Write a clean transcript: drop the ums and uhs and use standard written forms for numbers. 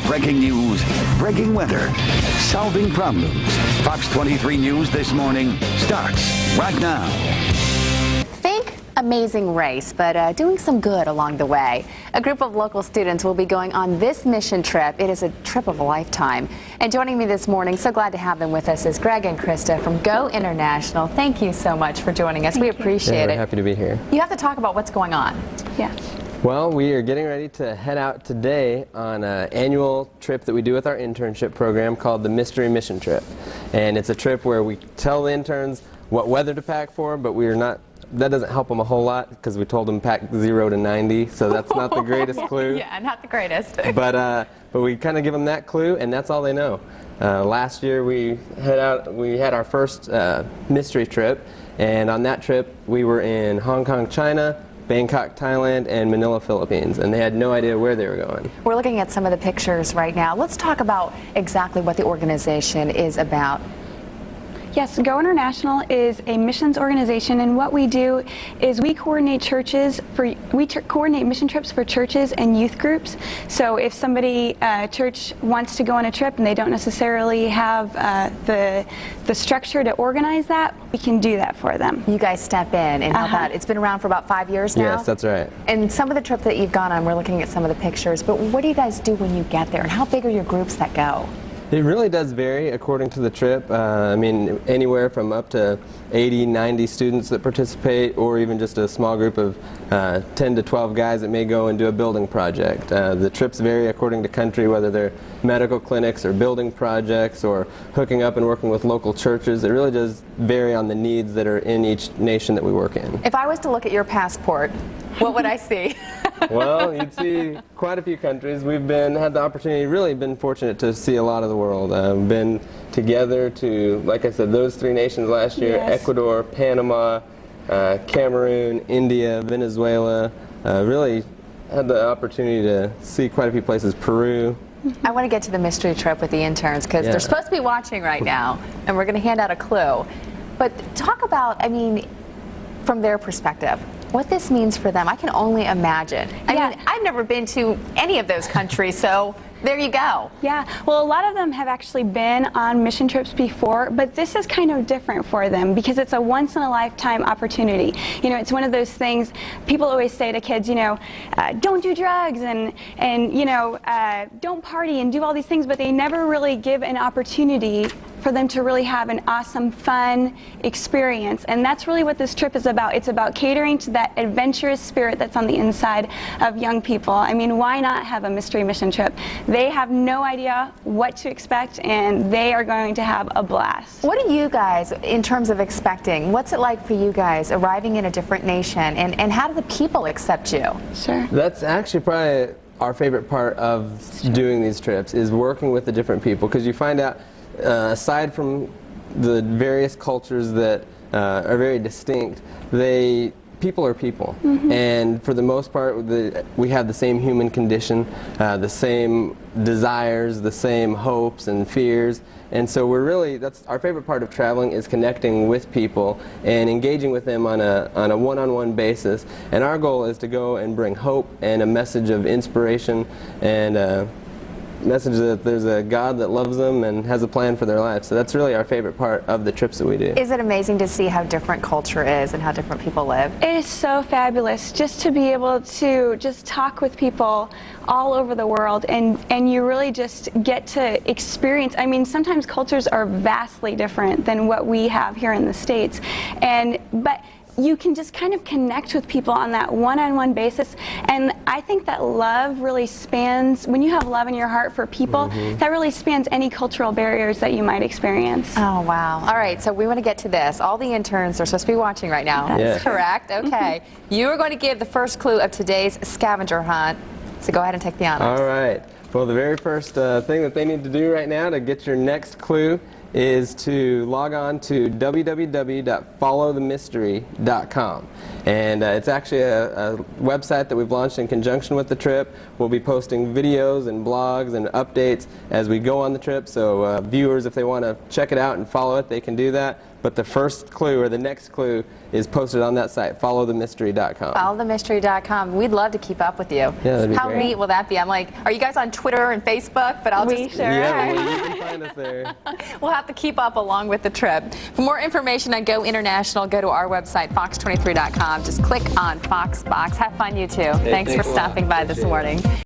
breaking news, breaking weather, solving problems. Fox 23 News This Morning starts right now. Think Amazing Race, but doing some good along the way. A group of local students will be going on this mission trip. It is a trip of a lifetime. And joining me this morning, so glad to have them with us, is Greg and Krista from Go International. Thank you so much for joining us. We appreciate it. We're happy to be here. You have to talk about what's going on. Yes. Well, we are getting ready to head out today on an annual trip that we do with our internship program called the Mystery Mission Trip. And it's a trip where we tell the interns what weather to pack for, but that doesn't help them a whole lot because we told them pack 0 to 90, so that's not the greatest clue. Yeah, not the greatest. But we kind of give them that clue, and that's all they know. Last year we had our first mystery trip, and on that trip we were in Hong Kong, China, Bangkok, Thailand, and Manila, Philippines, and they had no idea where they were going. We're looking at some of the pictures right now. Let's talk about exactly what the organization is about. Yes, Go International is a missions organization, and what we do is we coordinate coordinate mission trips for churches and youth groups. So if somebody church wants to go on a trip and they don't necessarily have the structure to organize that, we can do that for them. You guys step in and help out. It's been around for about 5 years now? Yes, that's right. And some of the trips that you've gone on, we're looking at some of the pictures, but what do you guys do when you get there, and how big are your groups that go? It really does vary according to the trip. I mean, anywhere from up to 80, 90 students that participate, or even just a small group of 10 to 12 guys that may go and do a building project. The trips vary according to country, whether they're medical clinics or building projects or hooking up and working with local churches. It really does vary on the needs that are in each nation that we work in. If I was to look at your passport, what would I see? Well, you'd see quite a few countries. We've had the opportunity, really been fortunate to see a lot of the world. Been together to, like I said, those 3 nations last year: Yes. Ecuador, Panama, Cameroon, India, Venezuela. Really had the opportunity to see quite a few places. Peru. I want to get to the mystery trip with the interns because they're supposed to be watching right now, and we're going to hand out a clue. But talk about, I mean, from their perspective, what this means for them. I can only imagine. I mean, I've never been to any of those countries, so there you go. Yeah, well, a lot of them have actually been on mission trips before, but this is kind of different for them because it's a once-in-a-lifetime opportunity. You know, it's one of those things people always say to kids, you know, don't do drugs and you know, don't party and do all these things, but they never really give an opportunity for them to really have an awesome, fun experience. And that's really what this trip is about. It's about catering to that adventurous spirit that's on the inside of young people. I mean, why not have a mystery mission trip? They have no idea what to expect, and they are going to have a blast. What do you guys, in terms of expecting, what's it like for you guys arriving in a different nation, and how do the people accept you? Sure. That's actually probably our favorite part of doing these trips, is working with the different people, because you find out, aside from the various cultures that are very distinct, people are people. Mm-hmm. And for the most part, we have the same human condition, the same desires, the same hopes and fears. And so that's our favorite part of traveling, is connecting with people and engaging with them on a one-on-one basis. And our goal is to go and bring hope and a message of inspiration and message that there's a God that loves them and has a plan for their lives. So that's really our favorite part of the trips that we do. Is it amazing to see how different culture is and how different people live? It is so fabulous just to be able to just talk with people all over the world, and you really just get to experience. I mean, sometimes cultures are vastly different than what we have here in the States, but you can just kind of connect with people on that one-on-one basis. And I think that love really spans, when you have love in your heart for people, that really spans any cultural barriers that you might experience. Oh, wow. All right, so we want to get to this. All the interns are supposed to be watching right now. That's correct. Okay. You are going to give the first clue of today's scavenger hunt, so go ahead and take the honors. All right. Well, the very first thing that they need to do right now to get your next clue is to log on to www.followthemystery.com. And it's actually a website that we've launched in conjunction with the trip. We'll be posting videos and blogs and updates as we go on the trip, so viewers, if they want to check it out and follow it, they can do that. But the first clue, or the next clue, is posted on that site, followthemystery.com. Followthemystery.com. We'd love to keep up with you. Yeah, that'd be How great. neat will that be? I'm like, are you guys on Twitter and Facebook? But We sure Yeah, are. well, you can find us there. We'll have to keep up along with the trip. For more information on Go International, go to our website, fox23.com. Just click on Fox Box. Have fun, you too. Thanks for thanks a lot. stopping by this Appreciate it. morning.